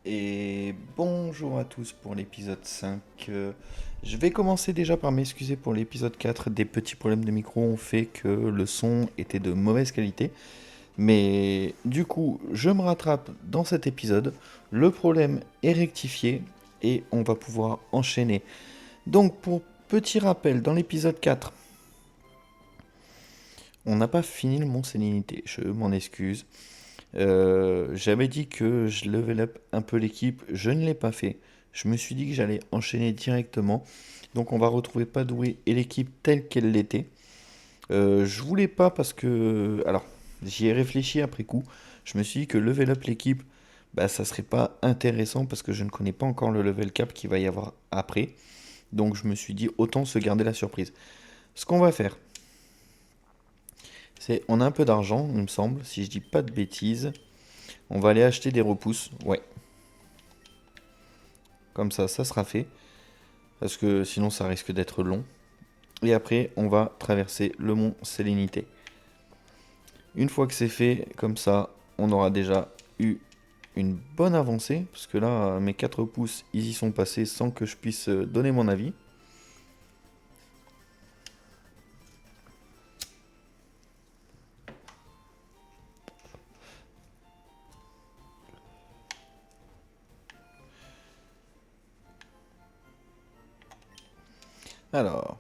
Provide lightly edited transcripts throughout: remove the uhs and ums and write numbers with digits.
Et bonjour à tous pour l'épisode 5. Je vais commencer déjà par m'excuser pour l'épisode 4. Des petits problèmes de micro ont fait que le son était de mauvaise qualité. Mais du coup, je me rattrape dans cet épisode. Le problème est rectifié et on va pouvoir enchaîner. Donc pour petit rappel, dans l'épisode 4, on n'a pas fini le Mont Sélénité. Je m'en excuse. J'avais dit que je level up un peu l'équipe, je ne l'ai pas fait. Je me suis dit que j'allais enchaîner directement. Donc on va retrouver Padoué et l'équipe telle qu'elle l'était. Je voulais pas parce que... Alors, j'y ai réfléchi après coup. Je me suis dit que level up l'équipe, bah ça serait pas intéressant parce que je ne connais pas encore le level cap qu'il va y avoir après. Donc je me suis dit autant se garder la surprise. Ce qu'on va faire, c'est on a un peu d'argent, il me semble, si je dis pas de bêtises. On va aller acheter des repousses. Ouais, comme ça sera fait. Parce que sinon, ça risque d'être long. Et après, on va traverser le mont Sélénité. Une fois que c'est fait, comme ça, on aura déjà eu une bonne avancée. Parce que là, mes 4 pouces, ils y sont passés sans que je puisse donner mon avis. Alors,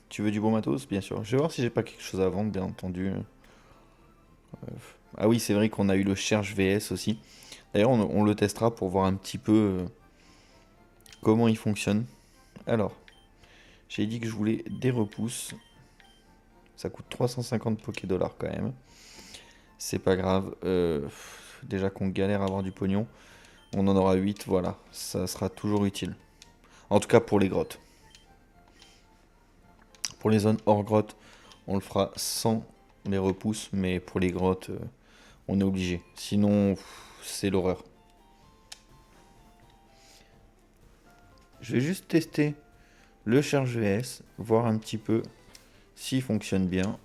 tu veux du bon matos? Bien sûr. Je vais voir si j'ai pas quelque chose à vendre, bien entendu. Ah oui, c'est vrai qu'on a eu le Cherche VS aussi. D'ailleurs, on le testera pour voir un petit peu comment il fonctionne. Alors, j'ai dit que je voulais des repousses. Ça coûte 350 Poké dollars quand même. C'est pas grave. Déjà qu'on galère à avoir du pognon. On en aura 8, voilà. Ça sera toujours utile. En tout cas pour les grottes. Pour les zones hors grotte, on le fera sans les repousses. Mais pour les grottes, on est obligé. Sinon, c'est l'horreur. Je vais juste tester le charge VS. Voir un petit peu s'il fonctionne bien.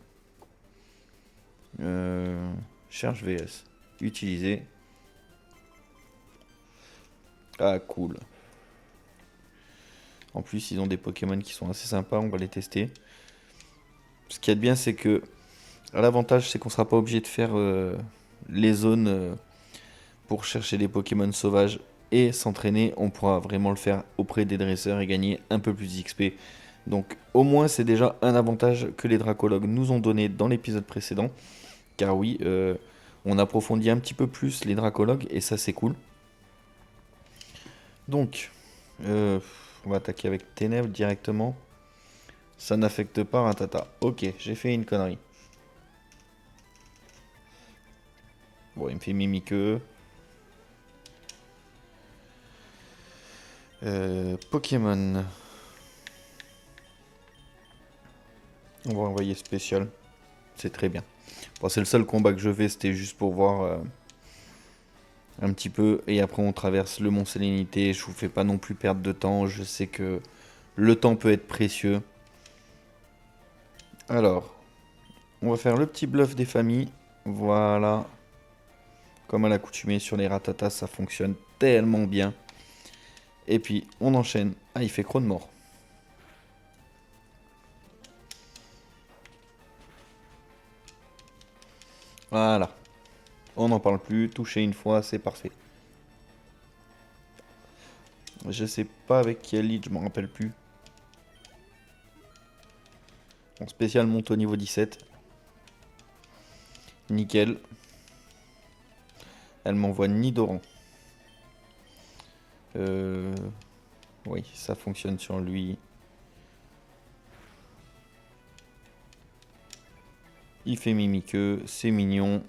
Euh, Charge VS. Utiliser. Ah, cool. En plus, ils ont des Pokémon qui sont assez sympas, on va les tester. Ce qui est bien, c'est que l'avantage, c'est qu'on sera pas obligé de faire les zones pour chercher des Pokémon sauvages et s'entraîner. On pourra vraiment le faire auprès des dresseurs et gagner un peu plus d'XP. Donc, au moins, c'est déjà un avantage que les dracologues nous ont donné dans l'épisode précédent. Car oui, on approfondit un petit peu plus les dracologues et ça, c'est cool. Donc, euh, on va attaquer avec Ténèbres directement. Ça n'affecte pas Ratata. Ok, j'ai fait une connerie. Bon, il me fait Mimiqueux. Pokémon. On va envoyer spécial. C'est très bien. Bon, c'est le seul combat que je fais, c'était juste pour voir un petit peu. Et après, on traverse le Mont Sélénité. Je vous fais pas non plus perdre de temps. Je sais que le temps peut être précieux. Alors, on va faire le petit bluff des familles. Voilà. Comme à l'accoutumée sur les ratatas, ça fonctionne tellement bien. Et puis, on enchaîne. Ah, il fait croc de mort. Voilà. On n'en parle plus. Toucher une fois, c'est parfait. Je sais pas avec quel lead, je m'en rappelle plus. Mon spécial monte au niveau 17. Nickel. Elle m'envoie Nidoran. Euh... Oui, ça fonctionne sur lui. Il fait mimiqueux, c'est mignon.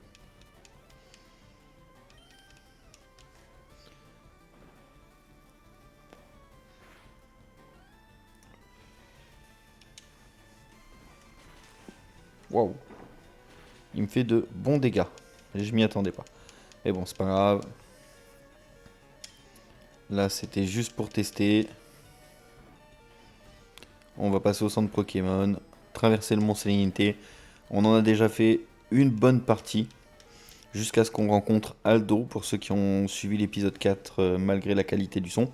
Waouh. Il me fait de bons dégâts. Je m'y attendais pas. Mais bon, c'est pas grave. Là, c'était juste pour tester. On va passer au centre Pokémon. Traverser le Mont Sélénité. On en a déjà fait une bonne partie. Jusqu'à ce qu'on rencontre Aldo, pour ceux qui ont suivi l'épisode 4 malgré la qualité du son.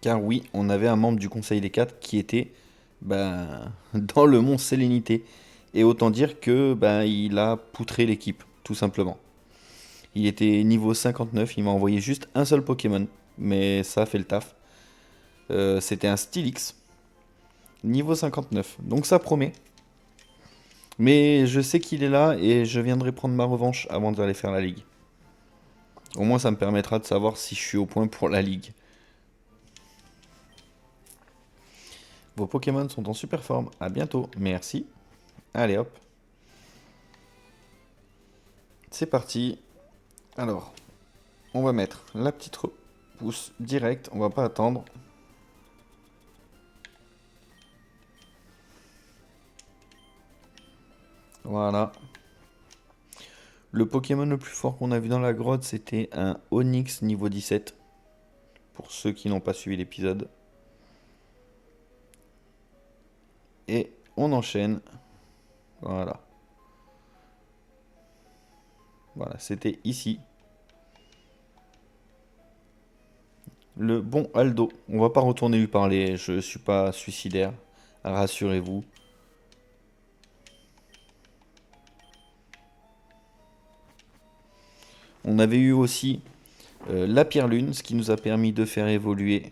Car oui, on avait un membre du Conseil des 4 qui était dans le mont Sélénité. Et autant dire que il a poutré l'équipe, tout simplement. Il était niveau 59, il m'a envoyé juste un seul Pokémon, mais ça a fait le taf. C'était un Steelix, niveau 59, donc ça promet. Mais je sais qu'il est là et je viendrai prendre ma revanche avant d'aller faire la ligue. Au moins ça me permettra de savoir si je suis au point pour la ligue. Vos Pokémon sont en super forme, à bientôt, merci. Allez hop, c'est parti. Alors, on va mettre la petite repousse direct, on va pas attendre. Voilà. Le Pokémon le plus fort qu'on a vu dans la grotte, c'était un Onix niveau 17. Pour ceux qui n'ont pas suivi l'épisode. Et on enchaîne. Voilà. Voilà, c'était ici. Le bon Aldo. On va pas retourner lui parler, je suis pas suicidaire. Rassurez-vous. On avait eu aussi la pierre lune, ce qui nous a permis de faire évoluer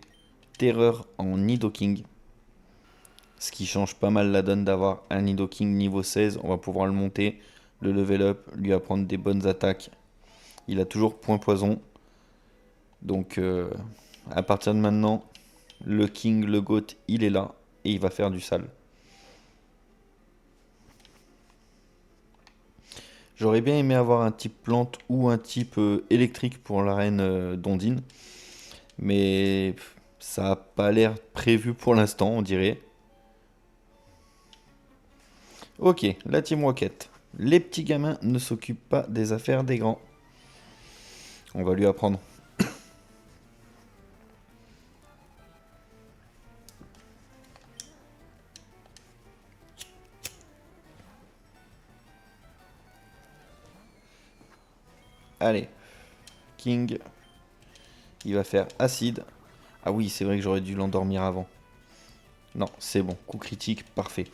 Terreur en Nidoking. Ce qui change pas mal la donne d'avoir un Nidoking niveau 16. On va pouvoir le monter, le level up, lui apprendre des bonnes attaques. Il a toujours point poison. Donc à partir de maintenant, le King, le GOAT, il est là et il va faire du sale. J'aurais bien aimé avoir un type plante ou un type électrique pour l'arène d'Ondine. Mais ça a pas l'air prévu pour l'instant, on dirait. Ok, la Team Rocket. Les petits gamins ne s'occupent pas des affaires des grands. On va lui apprendre. Allez, King, il va faire acide. Ah oui, c'est vrai que j'aurais dû l'endormir avant. Non, c'est bon, coup critique, parfait.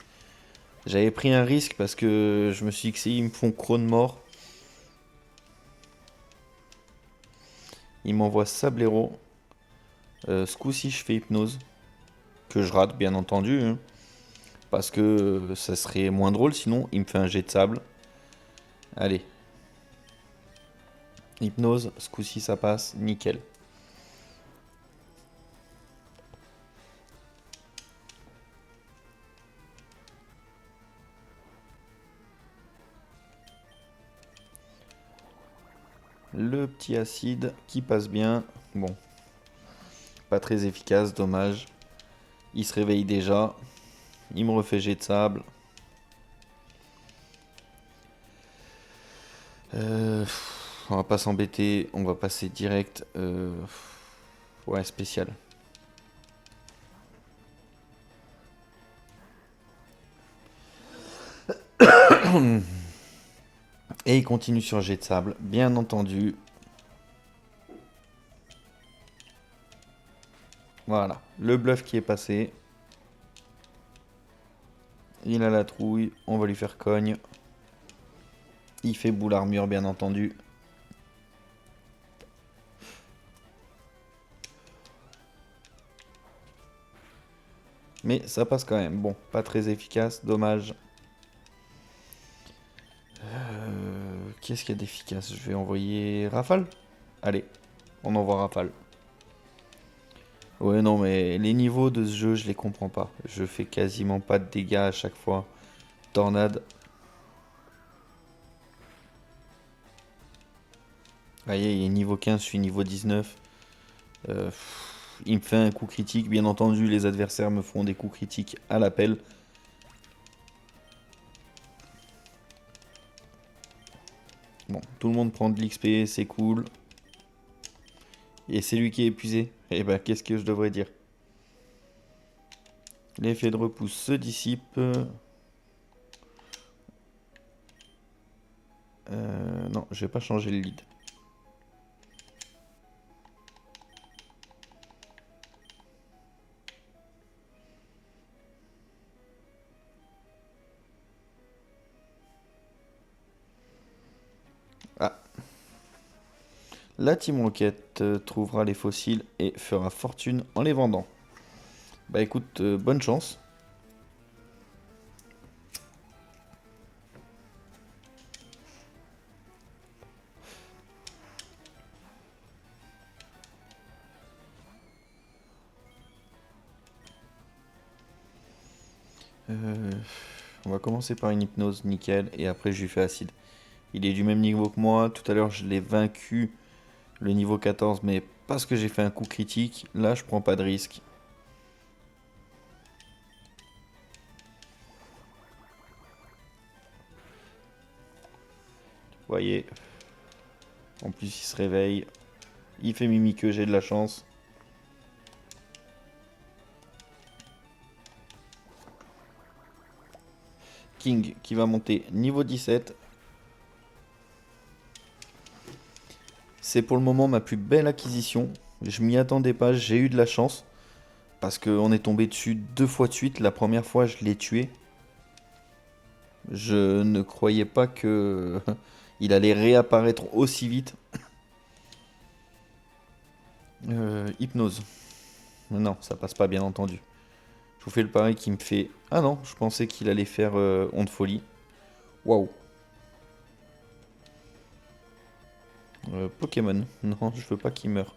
J'avais pris un risque parce que je me suis dit que s'ils me font Crone mort, ils m'envoient Sablero. Ce coup-ci, je fais hypnose. Que je rate, bien entendu. Hein, parce que ça serait moins drôle sinon. Il me fait un jet de sable. Allez. Hypnose, ce coup-ci, ça passe. Nickel. Le petit acide qui passe bien. Bon. Pas très efficace, dommage. Il se réveille déjà. Il me refait jet de sable. On va pas s'embêter. On va passer direct. Ouais, spécial. Et il continue sur jet de sable, bien entendu. Voilà, le bluff qui est passé. Il a la trouille, on va lui faire cogne. Il fait boule armure, bien entendu. Mais ça passe quand même. Bon, pas très efficace, dommage. Qu'est-ce qu'il y a d'efficace? Je vais envoyer Rafale. Allez, on envoie Rafale. Ouais, non, mais les niveaux de ce jeu, je les comprends pas. Je fais quasiment pas de dégâts à chaque fois. Tornade. Voyez, il est niveau 15, je suis niveau 19. Il me fait un coup critique. Bien entendu, les adversaires me font des coups critiques à l'appel. Bon, tout le monde prend de l'XP, c'est cool. Et c'est lui qui est épuisé. Eh ben, qu'est-ce que je devrais dire? L'effet de repousse se dissipe. Non, je vais pas changer le lead. Ah, la Team Rocket trouvera les fossiles et fera fortune en les vendant. Bah écoute, bonne chance. Euh, on va commencer par une hypnose, nickel, et après je lui fais acide. Il est du même niveau que moi. Tout à l'heure, je l'ai vaincu le niveau 14, mais parce que j'ai fait un coup critique. Là, je prends pas de risque. Vous voyez, en plus, il se réveille. Il fait mimi que j'ai de la chance. King qui va monter niveau 17. C'est pour le moment ma plus belle acquisition. Je m'y attendais pas, j'ai eu de la chance. Parce qu'on est tombé dessus 2 fois de suite. La première fois, je l'ai tué. Je ne croyais pas que il allait réapparaître aussi vite. Hypnose. Non, ça passe pas bien entendu. Je vous fais le pari qui me fait... Ah non, je pensais qu'il allait faire onde folie. Waouh. Pokémon. Non, je veux pas qu'il meure.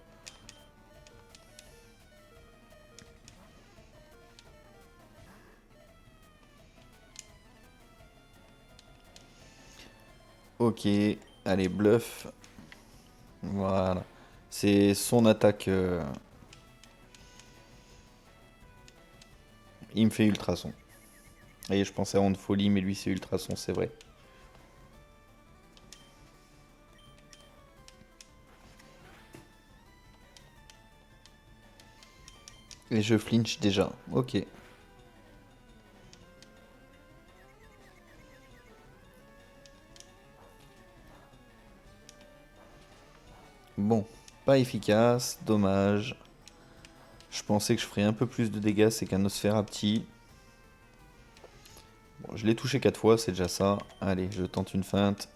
Ok, allez, bluff. Voilà. C'est son attaque. Il me fait ultrason. Et je pensais à onde folie, mais lui c'est ultrason, c'est vrai. Et je flinch déjà. Ok. Bon, pas efficace, dommage. Je pensais que je ferais un peu plus de dégâts, c'est qu'un Nosferapti. Bon, je l'ai touché 4 fois, c'est déjà ça. Allez, je tente une feinte.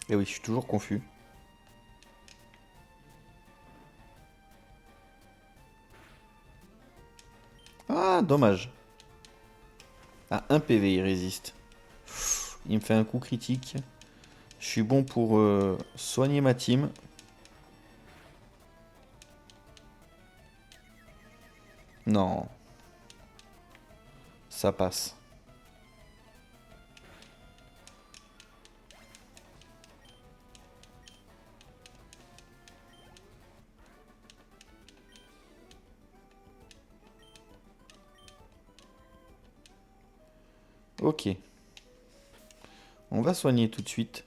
Et oui, je suis toujours confus. Ah, dommage. À 1 PV, il résiste. Il me fait un coup critique. Je suis bon pour soigner ma team. Non, ça passe. Ok. On va soigner tout de suite.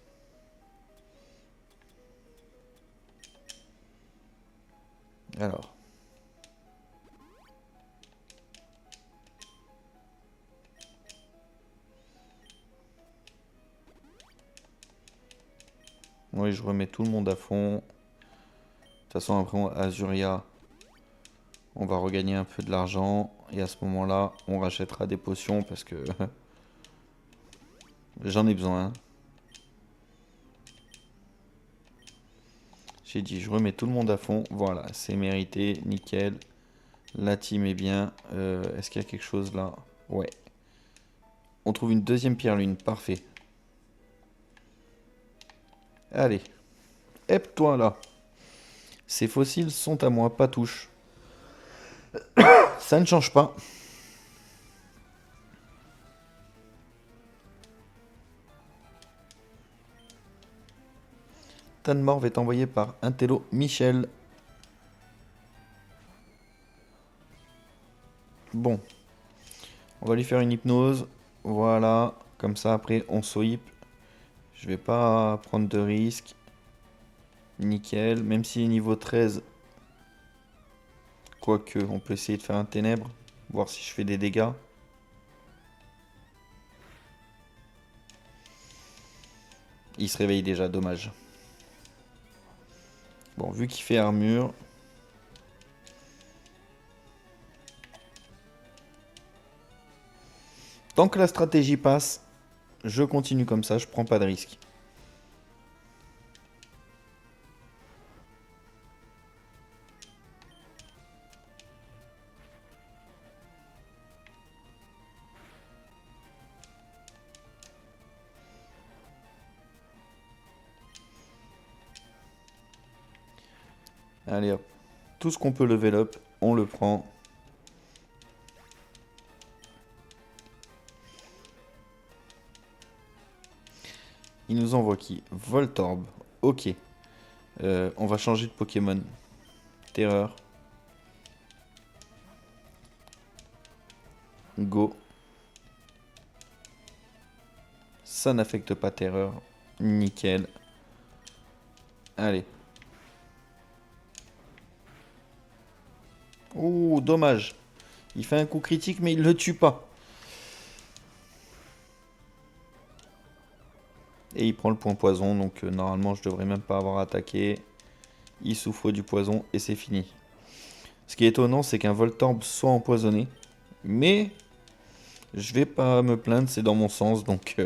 Alors. Oui, je remets tout le monde à fond. De toute façon, après, Azuria, on va regagner un peu de l'argent. Et à ce moment-là, on rachètera des potions parce que j'en ai besoin. J'ai dit, je remets tout le monde à fond. Voilà, c'est mérité, nickel. La team est bien. Est-ce qu'il y a quelque chose là? Ouais. On trouve une deuxième pierre lune, parfait. Allez, hep toi là. Ces fossiles sont à moi, pas touche. Ça ne change pas. Tanmorv est envoyé par Intello Michel. Bon, on va lui faire une hypnose. Voilà, comme ça après on sweep. Je vais pas prendre de risques. Nickel, même s'il est niveau 13. Quoique, on peut essayer de faire un ténèbre. Voir si je fais des dégâts. Il se réveille déjà, dommage. Bon, vu qu'il fait armure... Tant que la stratégie passe, je continue comme ça, je prends pas de risque. Allez hop. Tout ce qu'on peut level up, on le prend. Il nous envoie qui? Voltorb. Ok. On va changer de Pokémon. Terreur. Go. Ça n'affecte pas Terreur. Nickel. Allez. Ouh, dommage. Il fait un coup critique, mais il le tue pas. Et il prend le point poison, donc normalement je devrais même pas avoir attaqué. Il souffre du poison et c'est fini. Ce qui est étonnant, c'est qu'un Voltorb soit empoisonné. Mais je vais pas me plaindre, c'est dans mon sens, donc...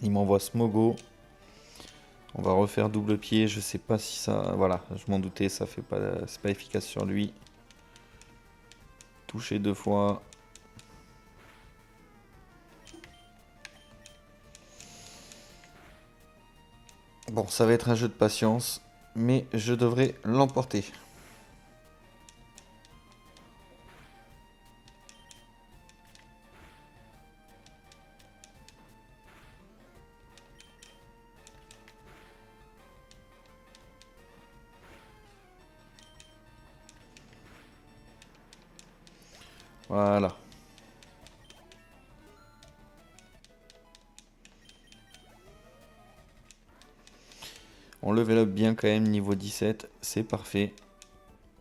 il m'envoie Smogo. On va refaire double pied, je sais pas si ça... Voilà, je m'en doutais, ça fait pas... c'est pas efficace sur lui. Toucher 2 fois. Bon, ça va être un jeu de patience, mais je devrais l'emporter. Voilà. On level up bien quand même, niveau 17, c'est parfait.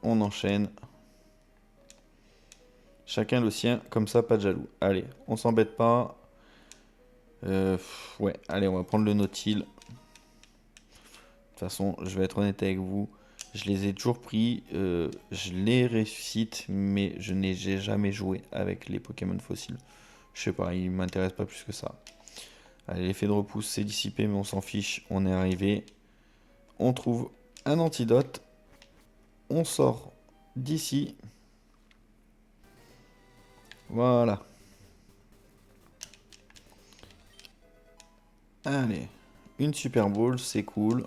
On enchaîne. Chacun le sien, comme ça, pas de jaloux. Allez, on s'embête pas. Ouais, allez, on va prendre le Nautil. De toute façon, je vais être honnête avec vous. Je les ai toujours pris. Je les ressuscite, mais je n'ai jamais joué avec les Pokémon fossiles. Je sais pas, ils m'intéressent pas plus que ça. Allez, l'effet de repousse, c'est dissipé, mais on s'en fiche. On est arrivé. On trouve un antidote. On sort d'ici. Voilà. Allez, une Super Bowl, c'est cool.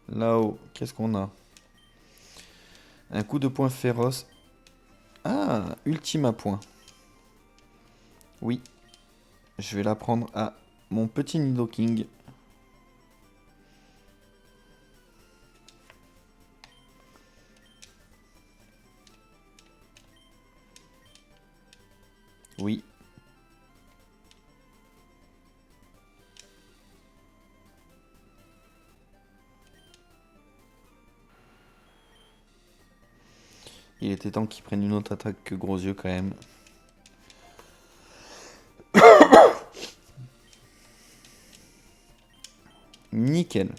Là-haut, qu'est-ce qu'on a? Un coup de poing féroce. Ah, ultime à point. Oui, je vais la prendre à mon petit Nidoking. Oui. Il était temps qu'il prenne une autre attaque que gros yeux quand même. Nickel.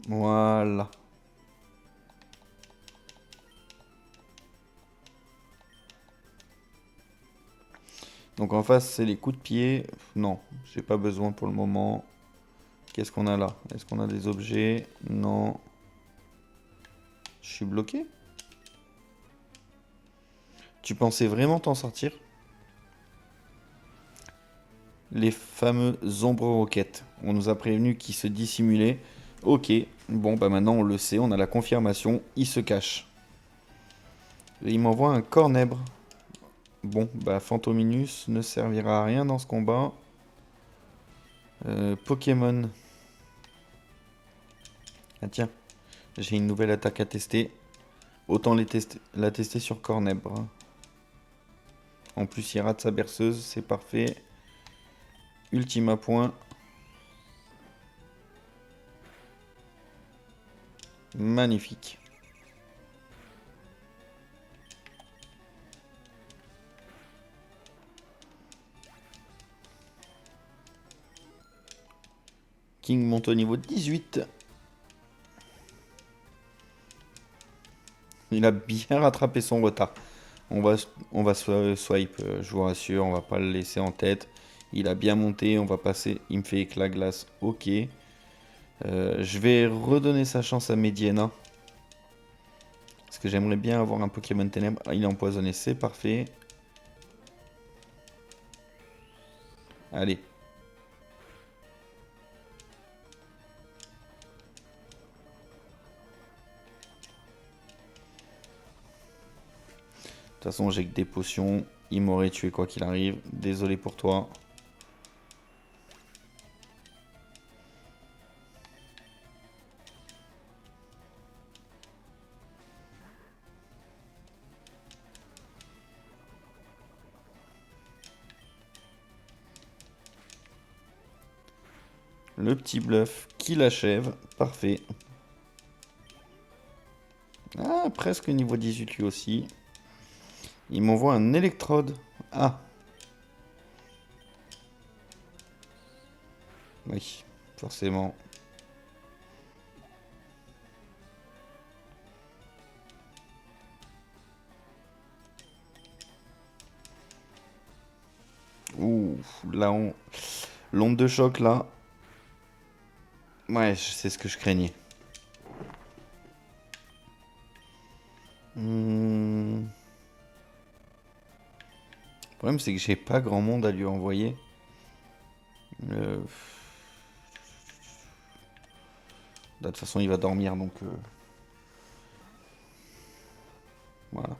Voilà. Donc en face, c'est les coups de pied. Non, j'ai pas besoin pour le moment. Qu'est-ce qu'on a là? Est-ce qu'on a des objets? Non. Je suis bloqué? Tu pensais vraiment t'en sortir? Les fameux ombres roquettes. On nous a prévenu qu'ils se dissimulaient. Ok, bon bah maintenant on le sait, on a la confirmation, il se cache. Et il m'envoie un cornèbre. Bon, bah Fantominus ne servira à rien dans ce combat. Pokémon. Ah tiens, j'ai une nouvelle attaque à tester. Autant la tester sur cornèbre. En plus il rate sa berceuse, c'est parfait. Ultima point. Magnifique. King monte au niveau 18. Il a bien rattrapé son retard. On va swipe, je vous rassure, on va pas le laisser en tête. Il a bien monté, on va passer. Il me fait éclat glace, ok. Je vais redonner sa chance à Mediana. Parce que j'aimerais bien avoir un Pokémon Ténèbres. Ah, il est empoisonné, c'est parfait. Allez. De toute façon, j'ai que des potions. Il m'aurait tué quoi qu'il arrive. Désolé pour toi. Le petit bluff qui l'achève. Parfait. Ah, presque niveau 18 lui aussi. Il m'envoie un électrode. Ah. Oui, forcément. Ouh, là on... L'onde de choc là. Ouais, c'est ce que je craignais. Le problème c'est que j'ai pas grand monde à lui envoyer. De toute façon il va dormir donc voilà.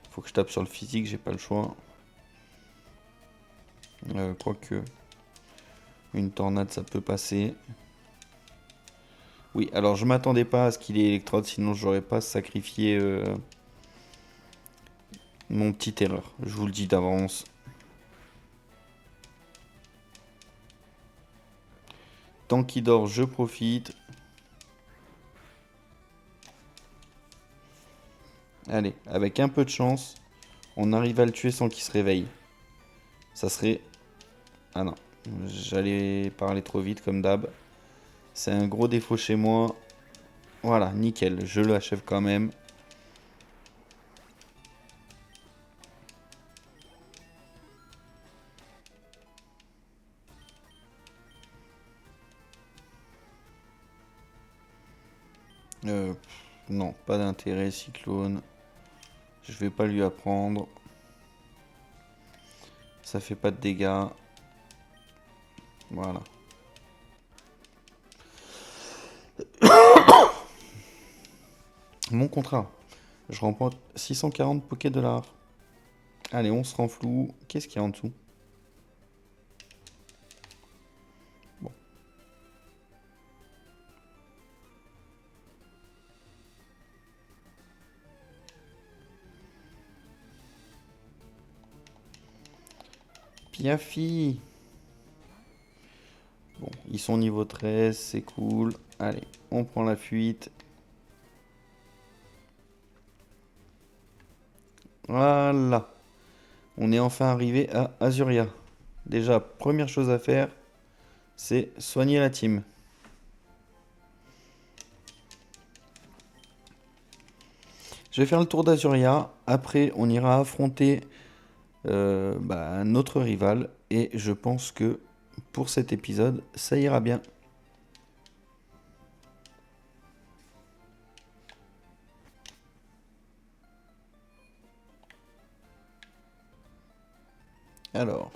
Faut que je tape sur le physique, j'ai pas le choix. Quoique une tornade ça peut passer. Oui, alors je m'attendais pas à ce qu'il ait électrode, sinon j'aurais pas sacrifié mon petite erreur. Je vous le dis d'avance. Tant qu'il dort, je profite. Allez, avec un peu de chance, on arrive à le tuer sans qu'il se réveille. Ça serait... Ah non, j'allais parler trop vite comme d'hab. C'est un gros défaut chez moi. Voilà, nickel, je l'achève quand même. Euh, non, pas d'intérêt, Cyclone. Je vais pas lui apprendre. Ça fait pas de dégâts. Voilà. Mon contrat. Je remporte 640 Poké-Dollars. Allez, on se rend flou. Qu'est-ce qu'il y a en dessous? Bon. Piafi. Bon, ils sont niveau 13, c'est cool. Allez, on prend la fuite. Voilà. On est enfin arrivé à Azuria. Déjà, première chose à faire, c'est soigner la team. Je vais faire le tour d'Azuria. Après, on ira affronter notre rival. Et je pense que pour cet épisode, ça ira bien. Alors.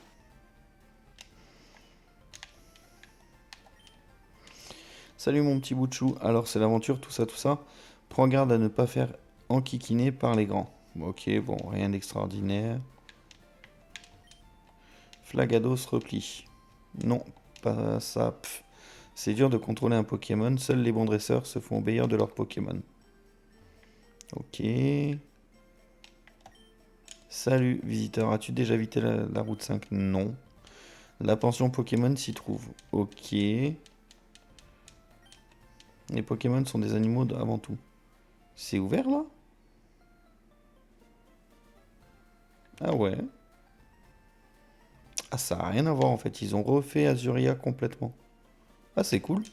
Salut mon petit bout de chou. Alors, c'est l'aventure, tout ça, tout ça. Prends garde à ne pas faire enquiquiner par les grands. Ok, bon, rien d'extraordinaire. Flagados repli. Non, pas ça. Pff. C'est dur de contrôler un Pokémon. Seuls les bons dresseurs se font obéir de leur Pokémon. Ok. Salut, visiteur. As-tu déjà visité la route 5? Non. La pension Pokémon s'y trouve. Ok. Les Pokémon sont des animaux avant tout. C'est ouvert là? Ah ouais. Ah, ça n'a rien à voir en fait. Ils ont refait Azuria complètement. Ah, c'est cool.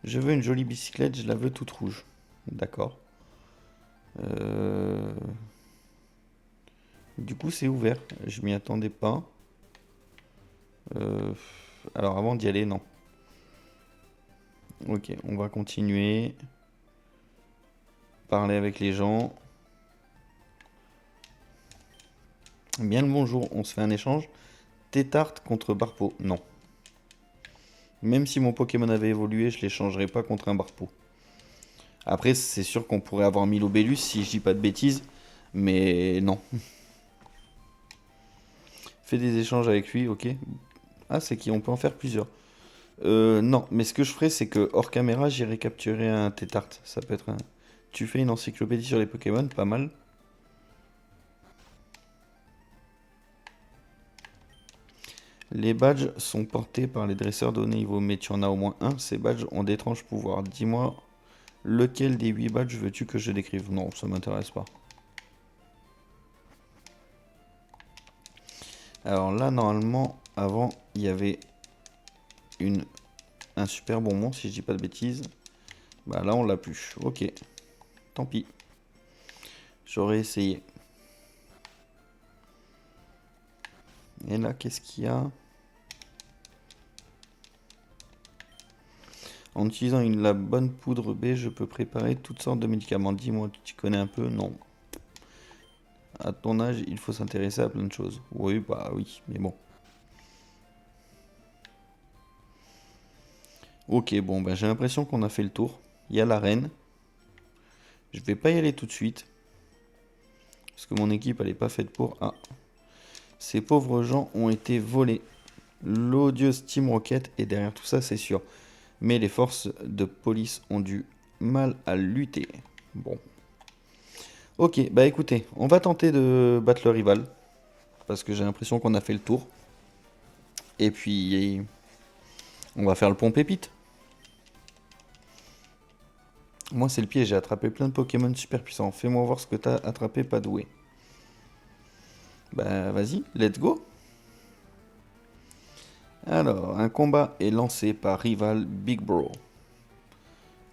Je veux une jolie bicyclette, je la veux toute rouge. D'accord. Euh, Du coup, c'est ouvert. Je m'y attendais pas. Euh, Alors, avant d'y aller, non. Ok, on va continuer. Parler avec les gens. Bien le bonjour, on se fait un échange. Tétarte contre Barpo. Non. Même si mon Pokémon avait évolué, je l'échangerais pas contre un Barpo. Après, c'est sûr qu'on pourrait avoir mis l'Obélus si je dis pas de bêtises. Mais non. Fais des échanges avec lui, ok. Ah, c'est qui on peut en faire plusieurs. Non, mais ce que je ferais, c'est que hors caméra, j'irai capturer un Tétarte. Ça peut être un. Tu fais une encyclopédie sur les Pokémon, pas mal. Les badges sont portés par les dresseurs de haut niveau, mais tu en as au moins un. Ces badges ont d'étranges pouvoirs. Dis-moi, lequel des 8 badges veux-tu que je décrive? Non, ça m'intéresse pas. Alors là, normalement, avant, il y avait une, un super bonbon, si je dis pas de bêtises. Bah là, on l'a plus. Ok, tant pis. J'aurais essayé. Et là, qu'est-ce qu'il y a? En utilisant la bonne poudre B, je peux préparer toutes sortes de médicaments. Dis-moi, tu connais un peu? Non. À ton âge, il faut s'intéresser à plein de choses. Oui, bah oui, mais bon. Ok, bon, bah, j'ai l'impression qu'on a fait le tour. Il y a l'arène. Je vais pas y aller tout de suite. Parce que mon équipe, elle est pas faite pour. Ah, ces pauvres gens ont été volés. L'odieuse Team Rocket est derrière tout ça, c'est sûr. Mais les forces de police ont du mal à lutter. Bon. Ok, bah écoutez, on va tenter de battre le rival. Parce que j'ai l'impression qu'on a fait le tour. Et puis, on va faire le pont pépite. Moi, c'est le pied, j'ai attrapé plein de Pokémon super puissants. Fais-moi voir ce que t'as attrapé, pas doué. Bah, vas-y, let's go. Alors, un combat est lancé par rival Big Bro.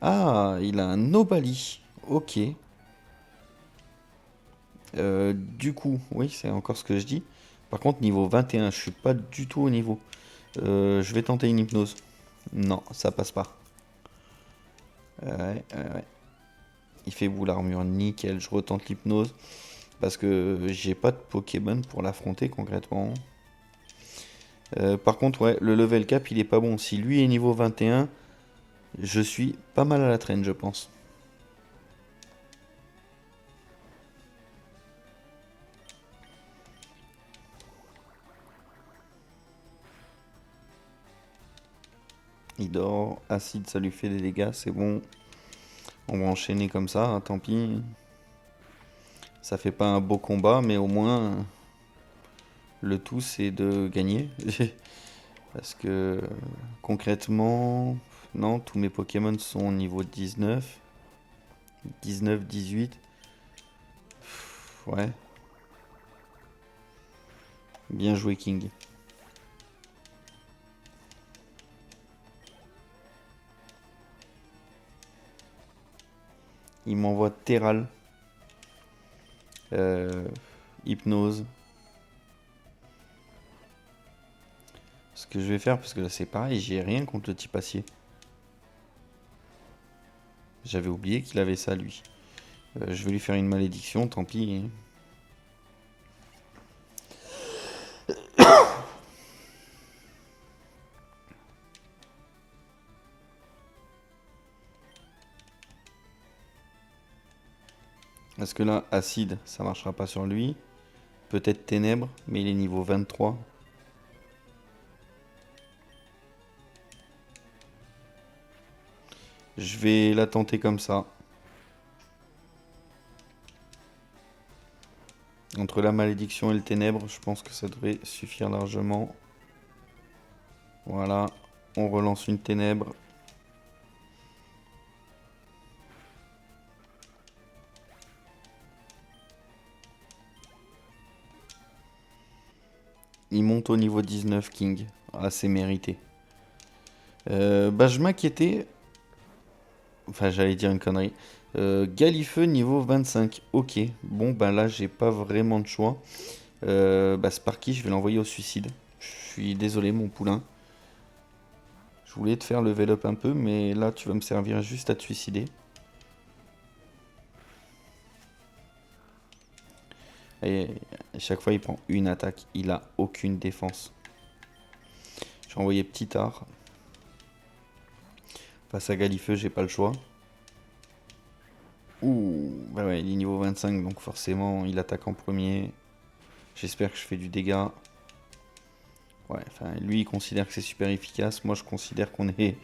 Ah, il a un Nobali. Ok. Du coup, oui, c'est encore ce que je dis. Par contre, niveau 21, je suis pas du tout au niveau. Je vais tenter une hypnose. Non, ça passe pas. Ouais. Il fait boule armure, nickel. Je retente l'hypnose. Parce que j'ai pas de Pokémon pour l'affronter concrètement. Par contre, ouais, le level cap, il est pas bon. Si lui est niveau 21, je suis pas mal à la traîne, je pense. Il dort, acide, ça lui fait des dégâts, c'est bon. On va enchaîner comme ça, hein, tant pis. Ça fait pas un beau combat, mais au moins, le tout c'est de gagner. Parce que concrètement, non, tous mes Pokémon sont au niveau 19, 19, 18. Ouais, bien joué King. Il m'envoie Terral, euh, Hypnose. Ce que je vais faire, parce que là c'est pareil, j'ai rien contre le type acier. J'avais oublié qu'il avait ça lui. Je vais lui faire une malédiction, tant pis. Parce que là, acide, ça marchera pas sur lui. Peut-être ténèbres, mais il est niveau 23. Je vais la tenter comme ça. Entre la malédiction et le ténèbre, je pense que ça devrait suffire largement. Voilà. On relance une ténèbre. Il monte au niveau 19, King. Ah, c'est mérité. Bah, je m'inquiétais. Enfin, j'allais dire une connerie. Galifeu niveau 25. Ok. Bon, bah là, j'ai pas vraiment de choix. Bah, Sparky, je vais l'envoyer au suicide. Je suis désolé, mon poulain. Je voulais te faire level up un peu, mais là, tu vas me servir juste à te suicider. Et à chaque fois, il prend une attaque. Il a aucune défense. J'ai envoyé petit art. Face à Galifeu, j'ai pas le choix. Ouh, bah ouais, il est niveau 25, donc forcément, il attaque en premier. J'espère que je fais du dégât. Ouais, enfin, lui, il considère que c'est super efficace. Moi, je considère qu'on est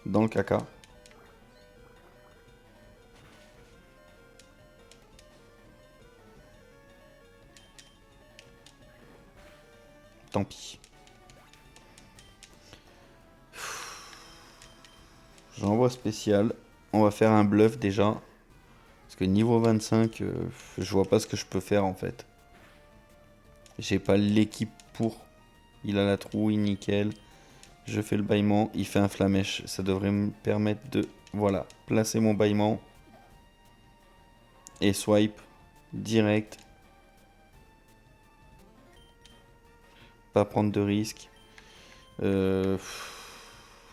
dans le caca. Tant pis. J'envoie spécial. On va faire un bluff déjà. Parce que niveau 25, je vois pas ce que je peux faire en fait. J'ai pas l'équipe pour. Il a la trouille, nickel. Je fais le bâillement, il fait un flamèche. Ça devrait me permettre de, voilà, placer mon bâillement. Et swipe direct. Pas prendre de risques. Euh,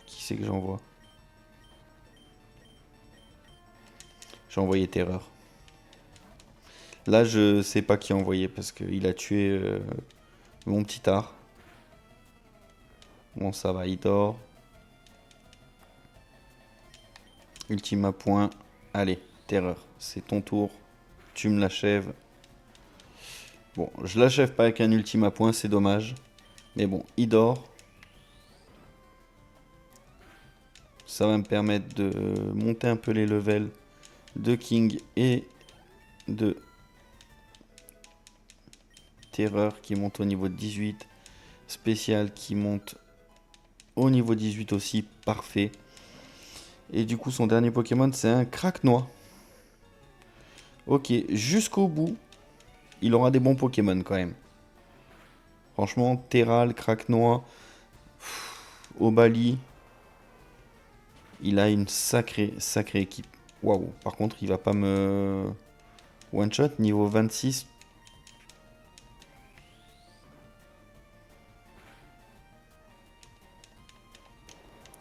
Qui c'est que j'envoie? J'ai envoyé Terreur. Là, je sais pas qui envoyer parce qu'il a tué mon petit art. Bon, ça va, il dort. Ultima point. Allez, Terreur, c'est ton tour. Tu me l'achèves. Bon, je l'achève pas avec un ultima point, c'est dommage. Mais bon, il dort. Ça va me permettre de monter un peu les levels de King et de Terreur qui monte au niveau de 18. Spécial qui monte au niveau 18 aussi. Parfait. Et du coup, son dernier Pokémon, c'est un Craquenois. Ok, jusqu'au bout, il aura des bons Pokémon quand même. Franchement, Terral, Craquenois, Obali, il a une sacrée équipe. Waouh, par contre, il va pas me one-shot niveau 26.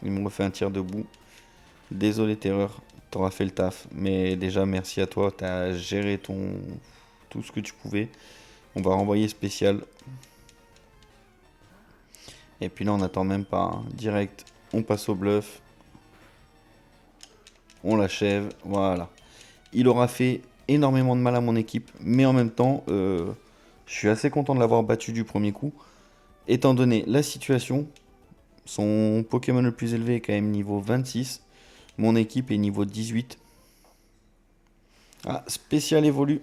Il me refait un tir debout. Désolé, Terreur, t'auras fait le taf. Mais déjà, merci à toi, t'as géré tout ce que tu pouvais. On va renvoyer spécial. Et puis là, on n'attend même pas, hein. Direct, on passe au bluff. On l'achève. Voilà. Il aura fait énormément de mal à mon équipe. Mais en même temps, je suis assez content de l'avoir battu du premier coup. Étant donné la situation, son Pokémon le plus élevé est quand même niveau 26. Mon équipe est niveau 18. Ah, spécial évolue.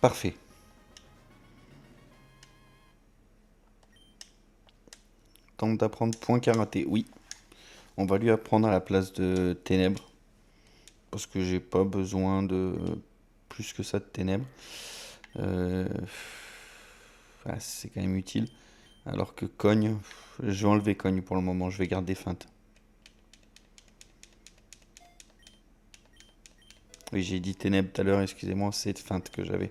Parfait. Tente d'apprendre point karaté. Oui. On va lui apprendre à la place de ténèbres. Parce que j'ai pas besoin de plus que ça de ténèbres. Euh, c'est quand même utile. Alors que cogne, je vais enlever cogne pour le moment. Je vais garder feinte. Oui, j'ai dit ténèbres tout à l'heure, excusez-moi, c'est feinte que j'avais.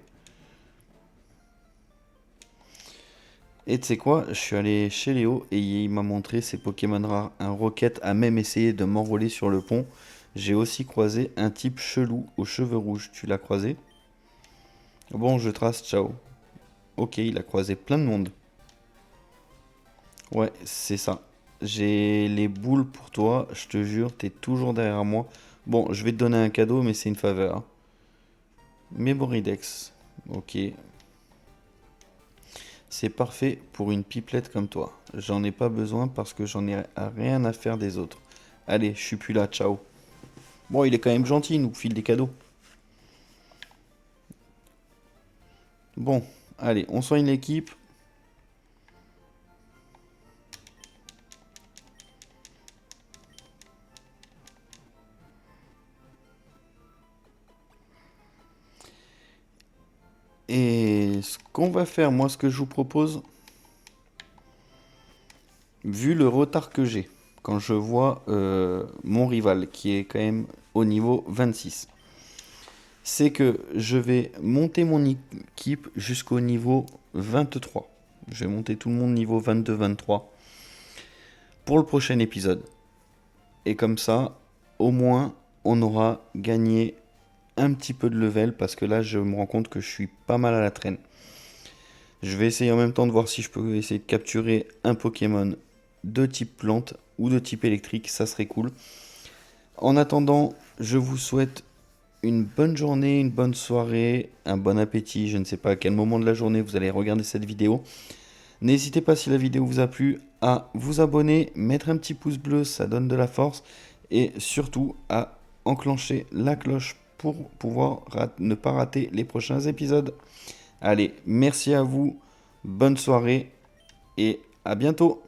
Et tu sais quoi, je suis allé chez Léo et il m'a montré ses Pokémon rares. Un Rocket a même essayé de m'envoler sur le pont. J'ai aussi croisé un type chelou aux cheveux rouges. Tu l'as croisé? Bon, je trace, ciao. Ok, il a croisé plein de monde. Ouais, c'est ça. J'ai les boules pour toi, je te jure, t'es toujours derrière moi. Bon, je vais te donner un cadeau, mais c'est une faveur, hein. Memoridex. Ok. C'est parfait pour une pipelette comme toi. J'en ai pas besoin parce que j'en ai rien à faire des autres. Allez, je suis plus là, ciao. Bon, il est quand même gentil, il nous file des cadeaux. Bon, allez, on soigne l'équipe. Et ce qu'on va faire, moi, ce que je vous propose, vu le retard que j'ai, quand je vois mon rival, qui est quand même au niveau 26, c'est que je vais monter mon équipe jusqu'au niveau 23. Je vais monter tout le monde niveau 22-23 pour le prochain épisode. Et comme ça, au moins, on aura gagné un petit peu de level parce que là, je me rends compte que je suis pas mal à la traîne. Je vais essayer en même temps de voir si je peux essayer de capturer un Pokémon de type plante ou de type électrique, ça serait cool. En attendant, je vous souhaite une bonne journée, une bonne soirée, un bon appétit. Je ne sais pas à quel moment de la journée vous allez regarder cette vidéo. N'hésitez pas, si la vidéo vous a plu, à vous abonner, mettre un petit pouce bleu, ça donne de la force. Et surtout à enclencher la cloche pour pouvoir ne pas rater les prochains épisodes. Allez, merci à vous, bonne soirée et à bientôt.